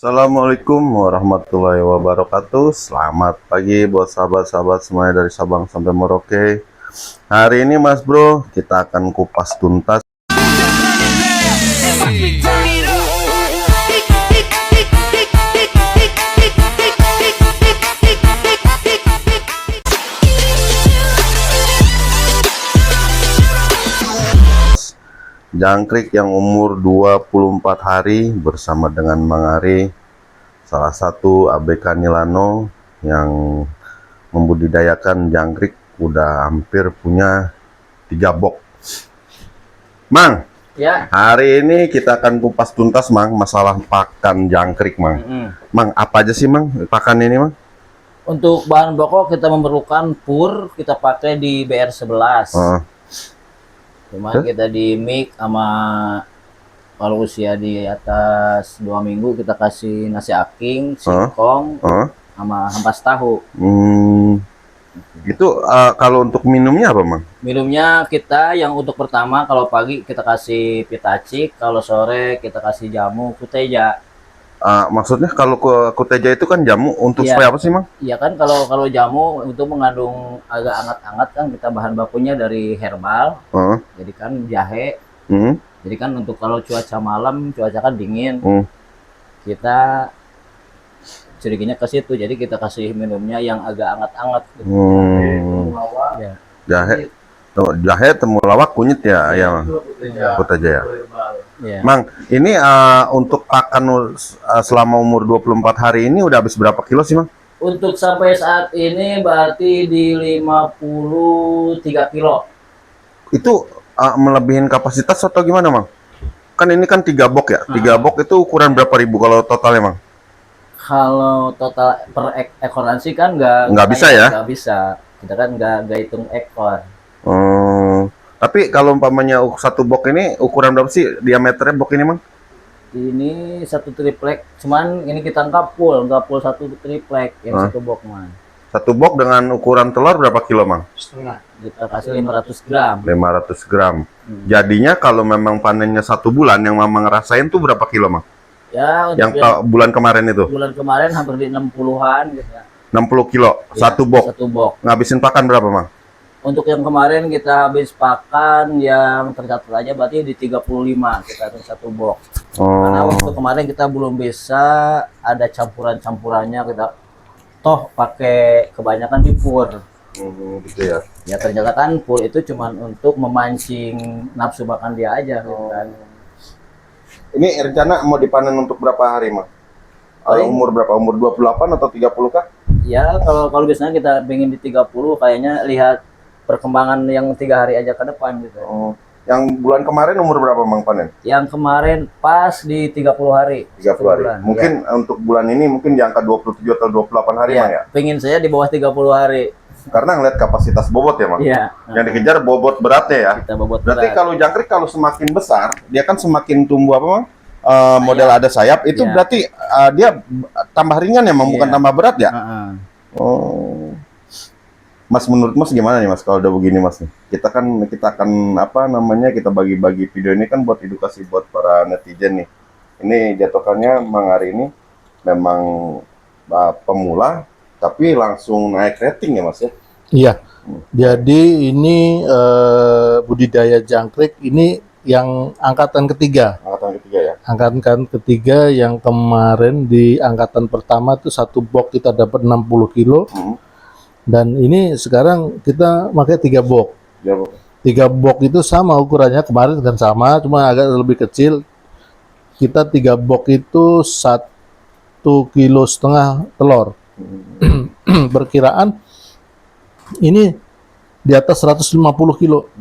Assalamualaikum warahmatullahi wabarakatuh. Selamat pagi buat sahabat-sahabat semuanya dari Sabang sampai Merauke. Hari ini Mas Bro, kita akan kupas tuntas jangkrik yang umur 24 hari bersama dengan Mang Ari, salah satu ABK Nilano yang membudidayakan jangkrik udah hampir punya 3 box. Mang, Ya. hari ini kita akan kupas tuntas Mang masalah pakan jangkrik Mang. Mang, apa aja sih Mang pakan ini Mang? Untuk bahan pokok kita memerlukan pur, kita pakai di BR11. Cuma kita di mix sama kalau usia di atas 2 minggu kita kasih nasi aking, singkong, sama ampas tahu. Itu kalau untuk minumnya apa Mang? Minumnya kita yang untuk pertama kalau pagi kita kasih pitacik, kalau sore kita kasih jamu kuteja. Maksudnya kalau kuteja itu kan jamu untuk supaya apa sih Mang? Iya kan, kalau jamu itu mengandung agak hangat-hangat kan, kita bahan bakunya dari herbal. Jadi kan jahe. Jadi kan untuk kalau cuaca malam, cuaca kan dingin, kita ciriginya ke situ. Jadi kita kasih minumnya yang agak hangat-hangat gitu. Jahe. Jahe, temulawak, kunyit ya, ya Mang. Kuteja ya. Mang, ini untuk pakan selama umur 24 hari ini udah habis berapa kilo sih Mang? Untuk sampai saat ini berarti di 53 kilo. Itu melebihin kapasitas atau gimana Mang? Kan ini kan 3 box ya, 3 box itu ukuran berapa ribu kalau totalnya Mang? Kalau total per ekoran sih kan nggak bisa ya? Nggak bisa, kita kan nggak hitung ekor. Tapi kalau umpamanya satu box ini ukuran berapa sih diameternya box ini Mang? Ini satu triplek, cuman ini kita nggak full satu triplek yang satu box man. Satu box dengan ukuran telur berapa kilo Mang? Setengah. Kita kasih 500 gram. 500 gram. Jadinya kalau memang panennya 1 bulan yang Mama ngerasain tuh berapa kilo Mang? Ya, yang bulan kemarin itu? Bulan kemarin hampir di 60-an gitu ya. 60 kilo, ya, satu box. Ngabisin pakan berapa Mang? Untuk yang kemarin kita habis pakan yang tercatat aja berarti di 35 kita tuh satu box. Karena waktu kemarin kita belum bisa ada campurannya, kita toh pakai kebanyakan di pur. Gitu ya. Ya ternyata kan pur itu cuman untuk memancing nafsu makan dia aja gitu kan. Ini rencana mau dipanen untuk berapa hari Mang? Umur berapa? Umur 28 atau 30 kah? Ya kalau biasanya kita pengen di 30, kayaknya lihat perkembangan yang 3 hari aja ke depan gitu. Yang bulan kemarin umur berapa Mang panen? Yang kemarin pas di 30 hari. 30 hari. Mungkin untuk bulan ini mungkin di angka 27 atau 28 hari Mang ya? Pengen saya di bawah 30 hari. Karena ngeliat kapasitas bobot ya Mang? Iya. Yang dikejar bobot beratnya ya? Kita bobot berarti berat. Kalau jangkrik kalau semakin besar, dia kan semakin tumbuh apa Mang? Model ada sayap, itu berarti dia tambah ringan ya Mang? Bukan tambah berat ya? Mas, menurut Mas gimana nih Mas kalau udah begini Mas? Kita akan apa namanya, kita bagi-bagi video ini kan buat edukasi buat para netizen nih. Ini jatuhkannya Mang Ari ini memang pemula tapi langsung naik rating ya Mas ya? Iya. Jadi ini budidaya jangkrik ini yang angkatan ketiga. Angkatan ketiga ya? Angkatan ketiga, yang kemarin di angkatan pertama tuh satu box kita dapat 60 kilo. Dan ini sekarang kita pakai 3 box. 3 box itu sama ukurannya, kemarin kan sama, cuma agak lebih kecil. Kita 3 box itu 1,5 kilo telur. Perkiraan ini di atas 150 kilo.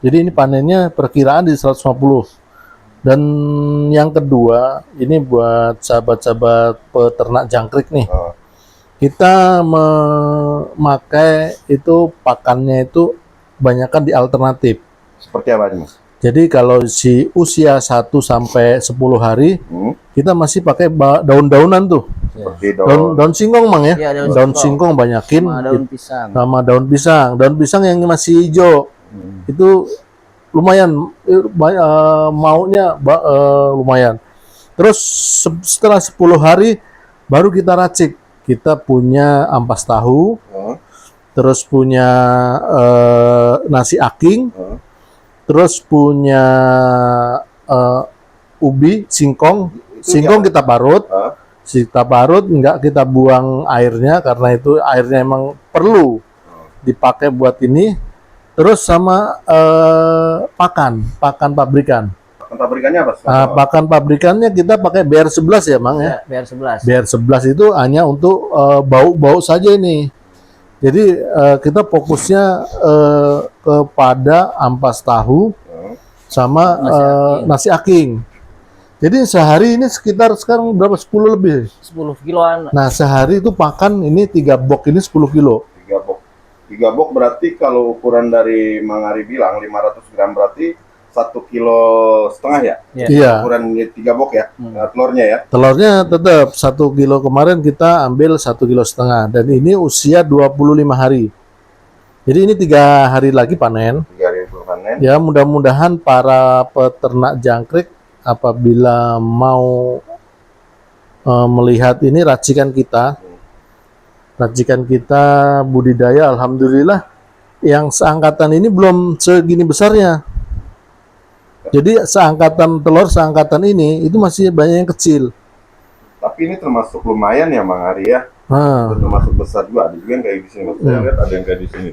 Jadi ini panennya perkiraan di 150. Dan yang kedua, ini buat sahabat-sahabat peternak jangkrik nih. Kita memakai itu pakannya itu banyakkan di alternatif. Seperti apa nih Mas? Jadi kalau si usia 1 sampai 10 hari, kita masih pakai daun-daunan tuh. Seperti daun singkong Mang ya? Daun singkong banyakin. Sama daun pisang. Daun pisang yang masih hijau. Itu lumayan, maunya lumayan. Terus setelah 10 hari baru kita racik. Kita punya ampas tahu, terus punya nasi aking, terus punya ubi, singkong. Singkong kita parut. Kita parut, enggak kita buang airnya karena itu airnya emang perlu dipakai buat ini. Terus sama pakan pabrikan. Pakan pabrikannya apa? Pakan pabrikannya kita pakai BR11 ya, Mang ya. Ya, BR11. BR11 itu hanya untuk bau-bau saja ini. Jadi kita fokusnya kepada ampas tahu sama nasi aking. Jadi sehari ini sekitar sekarang berapa? 10 lebih. 10 kiloan. Nah, sehari itu pakan ini 3 box ini 10 kilo. 3 box. 3 box berarti kalau ukuran dari Mang Ari bilang 500 gram berarti 1,5 kilo ya? Iya. Ukuran 3 box ya, telurnya ya? Telurnya tetap 1 kilo, kemarin kita ambil 1,5 kilo dan ini usia 25 hari. Jadi ini 3 hari lagi panen. 3 hari panen. Ya, mudah-mudahan para peternak jangkrik apabila mau melihat ini racikan kita budidaya, alhamdulillah yang seangkatan ini belum segini besarnya. Jadi seangkatan telur seangkatan ini itu masih banyak yang kecil. Tapi ini termasuk lumayan ya Mang Ari ya. Termasuk besar juga. Ada juga yang kayak di sini. Saya lihat ada yang kayak di sini.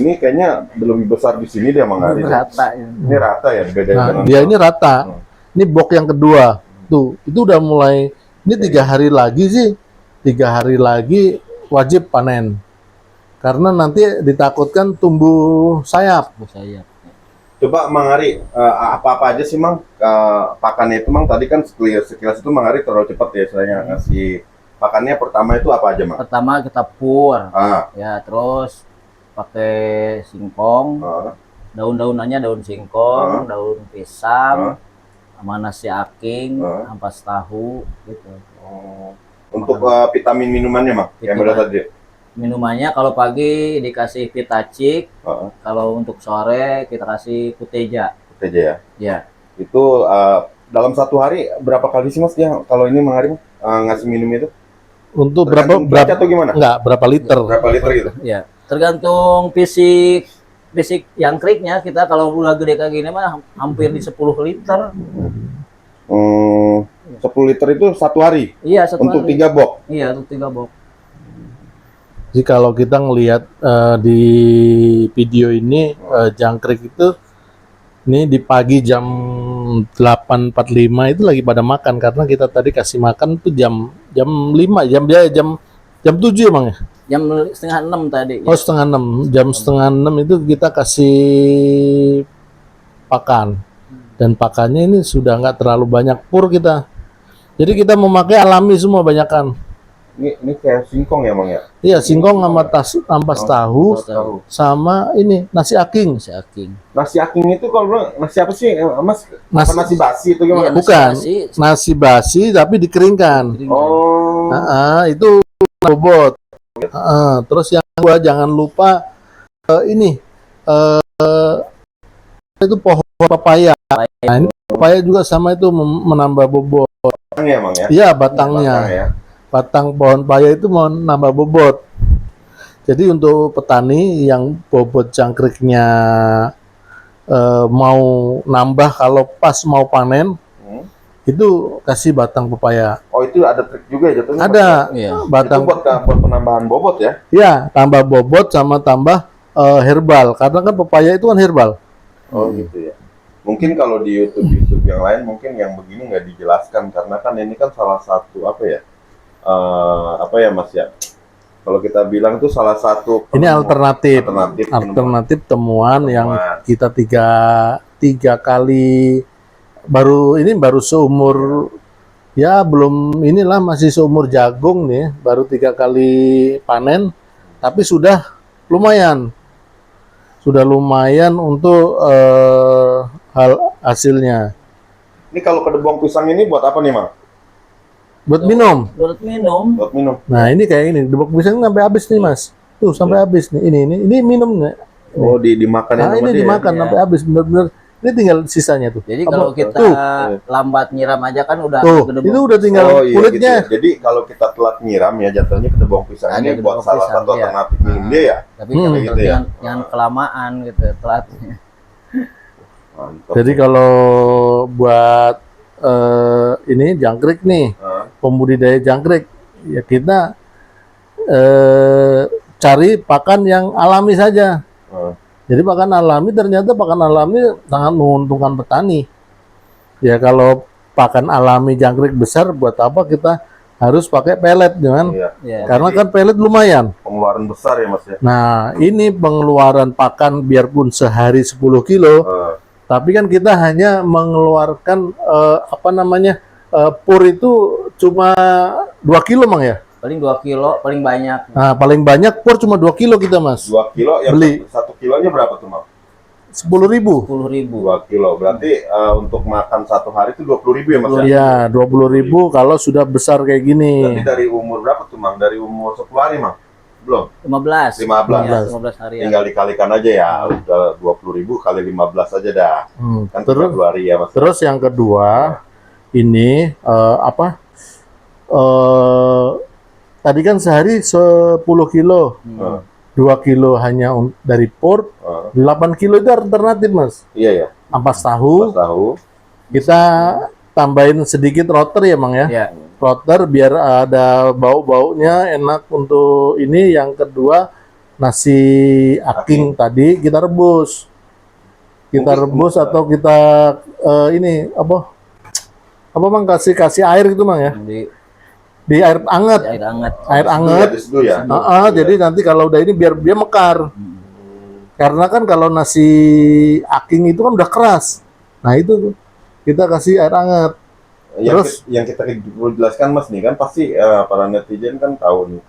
Ini kayaknya lebih besar di sini dia Mang Ari. Rata ya. Ini rata ya, beda dengan Dia ini rata. Ini box yang kedua. Tuh, itu udah mulai. Ini 3 hari lagi sih. 3 hari lagi wajib panen. Karena nanti ditakutkan tumbuh sayap. Coba Mang Ari, apa-apa aja sih Mang pakannya itu Mang? Tadi kan sekilas itu Mang Ari terlalu cepat ya saya ngasih pakannya. Pertama itu apa aja Mang? Pertama kita pur, ya terus pakai singkong, daun-daunannya daun singkong, daun pisang, sama nasi aking, ampas tahu, gitu. Untuk vitamin minumannya Mang, yang berat tadi? Minumannya kalau pagi dikasih Vitacik, kalau untuk sore kita kasih Kuteja. Kuteja ya? Ya. Itu dalam 1 hari berapa kali sih Mas dia kalau ini Mang Ari ngasih minum itu? Untuk berapa atau gimana? Enggak, berapa liter? Berapa liter gitu? Ya, tergantung fisik jangkriknya. Kita kalau udah gede kayak gini mah hampir di 10 liter. 10 liter itu 1 hari? Iya, 1 untuk hari. 3 box? Iya, untuk 3 box. Jadi kalau kita ngelihat di video ini jangkrik itu ini di pagi jam 8.45 itu lagi pada makan karena kita tadi kasih makan tuh jam 5 jam 7 emang ya? Jam 5:30 tadi. Oh, 5:30. Jam 5:30 itu kita kasih pakan. Dan pakannya ini sudah nggak terlalu banyak pur kita. Jadi kita memakai alami semua banyakan. Ini kayak singkong ya Mang ya? Iya, singkong sama ampas tahu sama ini nasi aking. Nasi aking itu kalau nasi apa sih Mas? Nasi basi itu gimana? Bukan, nasi basi tapi dikeringkan. Oh. Itu bobot. Terus yang kedua jangan lupa itu pohon papaya. Nah, ini papaya juga sama itu menambah bobot. Batangnya Mang ya? Iya, batangnya. Batang pohon paya itu mau nambah bobot. Jadi untuk petani yang bobot jangkriknya mau nambah kalau pas mau panen, itu kasih batang pepaya. Oh, itu ada trik juga ya jatuhnya? Ada. Batang itu buat penambahan bobot ya? Iya, tambah bobot sama tambah herbal. Karena kan pepaya itu kan herbal. Oh gitu ya. Mungkin kalau di YouTube yang lain mungkin yang begini nggak dijelaskan karena kan ini kan salah satu apa ya Mas ya? Kalau kita bilang itu salah satu ini alternatif temuan yang kita tiga kali baru seumur ya belum inilah masih seumur jagung nih baru 3 kali panen tapi sudah lumayan untuk hasilnya. Ini kalau kedebong pisang ini buat apa nih Mang? Buat minum. Nah ini kayak ini, debok pisang sampai habis nih Mas. Tuh sampai habis nih. Ini minum nggak? Oh dimakan. Nah ini dimakan sampai habis bener-bener. Ini tinggal sisanya tuh. Jadi Apa? kalau kita Tuh. lambat nyiram aja kan udah Tuh, gede itu bawang. udah tinggal Oh iya kulitnya. gitu ya. Jadi kalau kita telat nyiram ya jatuhnya ke bawang pisang Ada ini di buat bawang salah pisang, satu iya. alternatif minum dia ya. Tapi Hmm. jangan, Gitu ya. jangan kelamaan gitu telatnya. Mantap. Jadi kalau buat ini jangkrik nih, Ah, pembudidaya jangkrik, ya kita cari pakan yang alami saja. ah. Jadi pakan alami ternyata pakan alami sangat menguntungkan petani. Ya kalau pakan alami jangkrik besar buat apa kita harus pakai pelet jangan? Iya. Ya. Karena kan pelet lumayan. Pengeluaran besar ya Mas ya. Nah, ini pengeluaran pakan biarpun sehari 10 kilo, Ah, tapi kan kita hanya mengeluarkan apa namanya? Pur itu cuma 2 kilo Mang ya. Paling 2 kilo paling banyak. Nah, paling banyak pur cuma 2 kilo kita Mas. 2 kilo yang Beli. 1 kilonya berapa tuh Mas? 10.000. 10.000. 2 kilo. Berarti untuk makan satu hari itu 20.000 ya Mas ya? Ya, 20.000 kalau sudah besar kayak Berarti gini. dari umur berapa tuh Mang? Dari umur 10 hari Mang? Belum. 15. 15. Ya, 15 hari ya. Tinggal dikalikan aja ya. Udah 20.000 kali 15 aja dah. Kan Terus 30 hari ya Mas. Terus yang kedua, ini apa? Tadi kan sehari 10 kilo, Ah, 2 kilo hanya dari pur, ah. 8 kilo itu alternatif Mas. Iya ya. Ampas Pas tahu, tahu. kita tambahin sedikit roter ya Mang ya. Ya. Roter biar ada bau-baunya enak untuk ini. Yang kedua, nasi aking tadi kita rebus. Kita Mungkin- rebus atau kita ini apa Mang, kasih air gitu Mang ya, Di di air hangat, air hangat. air hangat. Itu ya. Jadi nanti kalau udah ini biar dia mekar. Karena kan kalau nasi aking itu kan udah keras. Nah itu kita kasih air hangat. Terus? Yang kita perlu jelaskan Mas nih kan pasti para netizen kan tahu nih.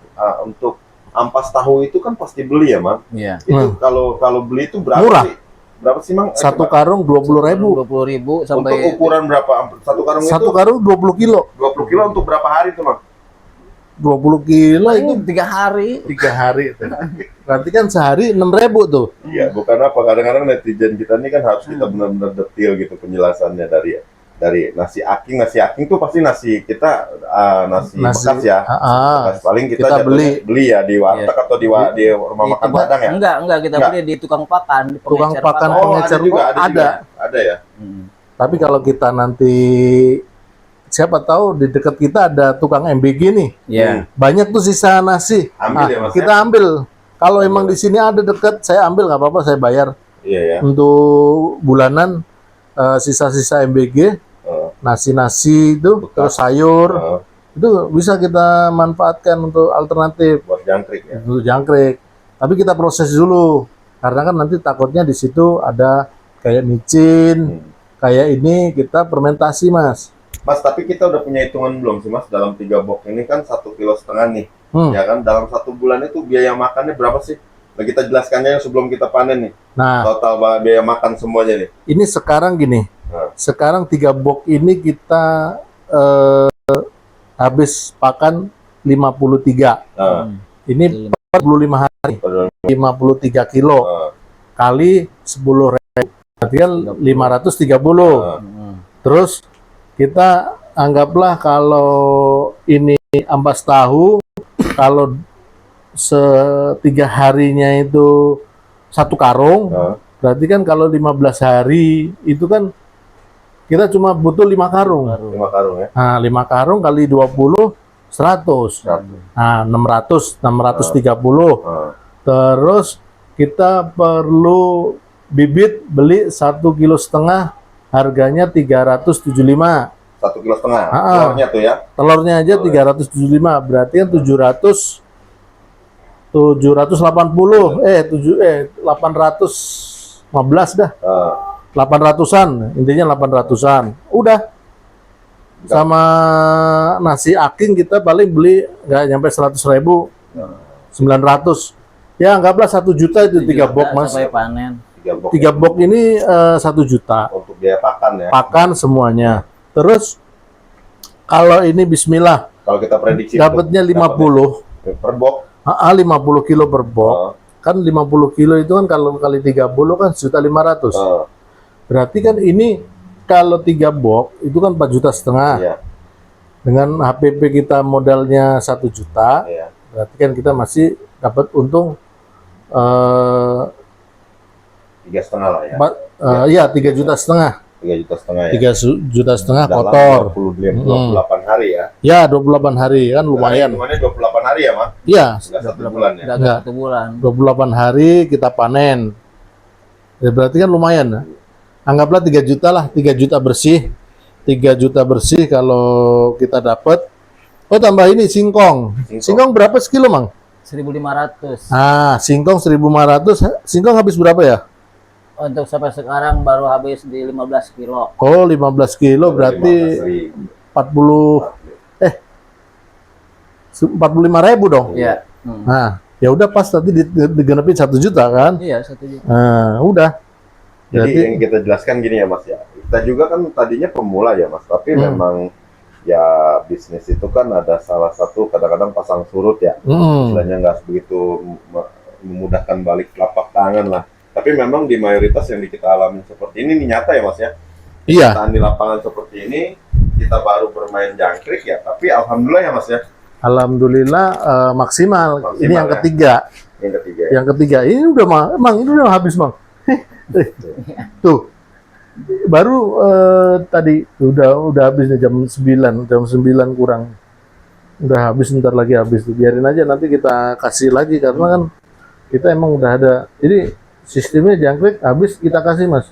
Untuk ampas tahu itu kan pasti beli ya Mang. Iya. Itu kalau beli itu berapa Murah. sih? Berapa sih Mang? Satu karung 20.000. 20.000 Untuk sampai ukuran berapa? Satu karung Satu itu karung 20 kilo. 20 kilo untuk berapa hari tuh Mang? 20 kilo itu paling 3 hari. 3 hari itu. Berarti kan sehari 6.000 tuh. Iya, bukan apa. Kadang-kadang netizen kita ini kan harus kita benar-benar detail gitu penjelasannya dari nasi aking tuh pasti nasi kita nasi bekas ya. Bekas. Paling kita Kita jatuhnya beli ya di warteg atau di rumah makan Itu- Padang ya. Enggak, kita Enggak. beli di tukang pakan, di Tukang pengecer pakan. Oh, ada pengecer juga, ada. juga. Ada ya. Tapi kalau kita nanti siapa tahu di dekat kita ada tukang MBG nih. Iya. Banyak tuh sisa nasi. Ambil ya, Mas, kita ambil. Kalau emang di sini ada dekat, saya ambil nggak apa-apa, saya bayar Iya ya. untuk bulanan sisa-sisa MBG, nasi-nasi itu, Bekas. terus sayur. Eh, Itu bisa kita manfaatkan untuk alternatif buat jangkrik ya. untuk jangkrik. Tapi kita proses dulu karena kan nanti takutnya di situ ada kayak micin, kayak ini kita fermentasi Mas. Mas, tapi kita udah punya hitungan belum sih Mas dalam 3 box ini kan 1,5 kilo nih. Ya kan dalam 1 bulan itu biaya makannya berapa sih? Nah, kita jelaskannya sebelum kita panen nih. Nah, Total biaya makan semuanya nih. ini sekarang gini. Nah. Sekarang 3 box ini kita habis pakan 53. Nah, Ini 45 hari, padahal, 53 kilo kali 10.000. Berarti kan 530. Terus kita anggaplah kalau ini ampas tahu, kalau 3 harinya itu 1 karung, berarti kan kalau 15 hari itu kan kita cuma butuh 5 karung. 5 karung ya. Nah, 5 karung kali 20, 100. Nah, 630. Terus kita perlu bibit beli 1,5 kilo, harganya 375. 1,5 kilo. Ah. Telurnya tuh ya. Telurnya aja 375, berarti kan 815 dah. 800-an, intinya 800-an. Udah. Sama nasi aking kita paling beli nggak nyampe 100.000. 900. Ya anggaplah 1 juta itu 3 box Mas. Sampai panen. 3 box 3 box ini 1 juta. untuk biaya pakan ya. Pakan semuanya. Terus kalau ini bismillah Kalau kita prediksi dapatnya 50. per box. 50 kilo per box. Kan 50 kilo itu kan kalau kali 30 kan 1.500.000. Berarti kan ini kalau 3 box itu kan 4,5 juta. Iya. Dengan HPP kita modalnya 1 juta, Iya. berarti kan kita masih dapat untung 3,5 lah ya. ya 3,5 juta. 3,5 ya. 3,5 juta Dalam kotor. 28 hari ya. Ya 28 hari kan lumayan. Hitungannya 28 hari ya, Mas? Ya Enggak 1 bulan ya. Udah 1 bulan. 28 hari kita panen. Ya, berarti kan lumayan ya. Anggaplah 3 juta lah, 3 juta bersih. 3 juta bersih kalau kita dapat. Oh tambah ini singkong. Singkong berapa sekilo, Mang? 1.500. Ah, singkong 1.500. Singkong habis berapa ya? Untuk sampai sekarang baru habis di 15 kilo. Oh, 15 kilo berarti 45.000 dong. Iya. Nah, ya udah pas tadi digenepin 1 juta kan? Iya, 1 juta. Nah, udah. Jadi Berarti yang kita jelaskan gini ya, Mas ya. Kita juga kan tadinya pemula ya, Mas, tapi memang ya bisnis itu kan ada salah satu kadang-kadang pasang surut ya. Istilahnya nggak begitu memudahkan balik telapak tangan lah. Tapi memang di mayoritas yang kita alami seperti ini nyata ya, Mas ya. iya. Kenyataan di lapangan seperti ini, kita baru bermain jangkrik ya, tapi alhamdulillah ya, Mas ya. Alhamdulillah maksimal. Ini yang ya. ketiga. Yang ketiga ya. Yang ketiga ini udah Mang, ini udah habis, Mang. Tuh. Baru tadi udah habis nih jam 9 kurang. Udah habis, ntar lagi habis. Biarin aja nanti kita kasih lagi karena kan kita emang udah ada. Jadi sistemnya jangkrik habis kita kasih, Mas.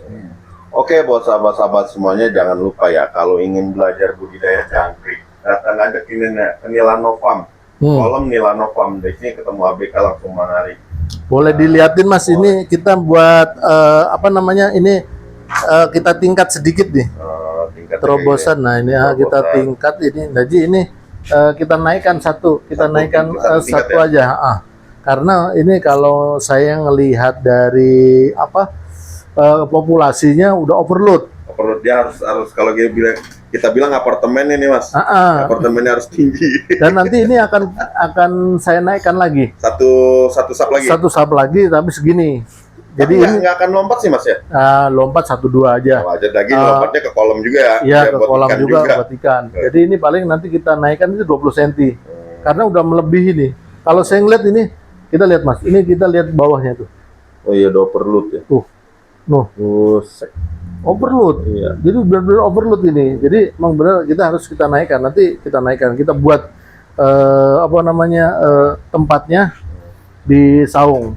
Oke, buat sahabat-sahabat semuanya jangan lupa ya, kalau ingin belajar budidaya jangkrik, datang aja ke Nilano Farm. Kolom Nilano Farm, di sini ketemu ABK langsung Mangari. Boleh diliatin, Mas. Ini kita buat apa namanya? Ini kita tingkat sedikit nih. Tingkat Terobosan. Nah, ini kita tingkat ini. Jadi ini kita naikkan satu. Kita naikkan satu aja. Karena ini kalau saya ngelihat dari apa populasinya udah overload. Overload, dia harus kalau kita bilang apartemen ini, Mas. Apartemennya harus tinggi. Dan nanti ini akan saya naikkan lagi. Satu sub lagi. Satu sub lagi tapi segini. Jadi Jadi ini nggak akan lompat sih, Mas ya? lompat 1-2 aja. Oh, aja lagi lompatnya ke kolom juga ya. Iya, Ya, ke buat kolam ikan juga buat ikan. Jadi ini paling nanti kita naikkan itu 20 cm. Karena udah melebihi nih. Kalau saya ngeliat ini, kita lihat, Mas. Ini kita lihat bawahnya tuh. Oh iya, udah overload ya. Tuh. Nuh, Buset. overload. Iya. Jadi benar-benar overload ini. Jadi memang benar kita harus kita naikkan. Nanti kita naikkan. Kita buat apa namanya tempatnya di saung.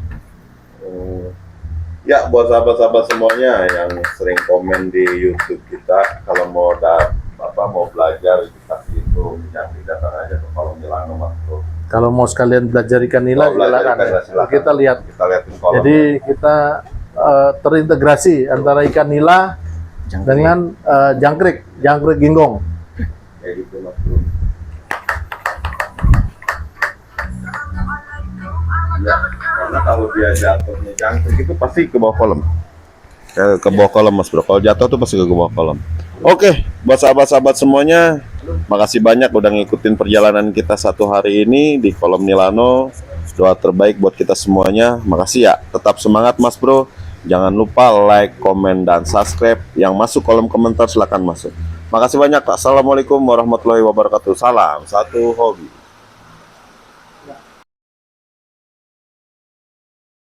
Ya, buat sahabat-sahabat semuanya yang sering komen di YouTube kita, kalau mau mau belajar dikasih itu jangkrik, datang aja ke kolom Nilano, Mas. Kalau mau sekalian belajar ikan nila, silakan. silakan. Kita lihat. Kita liatin kolom. Jadi kita terintegrasi antara ikan nila dengan jangkrik ginggong. kayak gitu, Mas Bro. Ya, karena kalau dia jatuhnya jangkrik itu pasti ke bawah kolom. Ke bawah kolom, Mas Bro. Kalau jatuh tuh pasti ke bawah kolom. Oke, buat sahabat-sahabat semuanya, makasih banyak udah ngikutin perjalanan kita 1 hari ini di kolom Nilano. Doa terbaik buat kita semuanya. Makasih ya. Tetap semangat, Mas Bro. Jangan lupa like, komen, dan subscribe. Yang masuk kolom komentar silahkan masuk. Makasih banyak. Assalamualaikum warahmatullahi wabarakatuh. Salam satu hobi.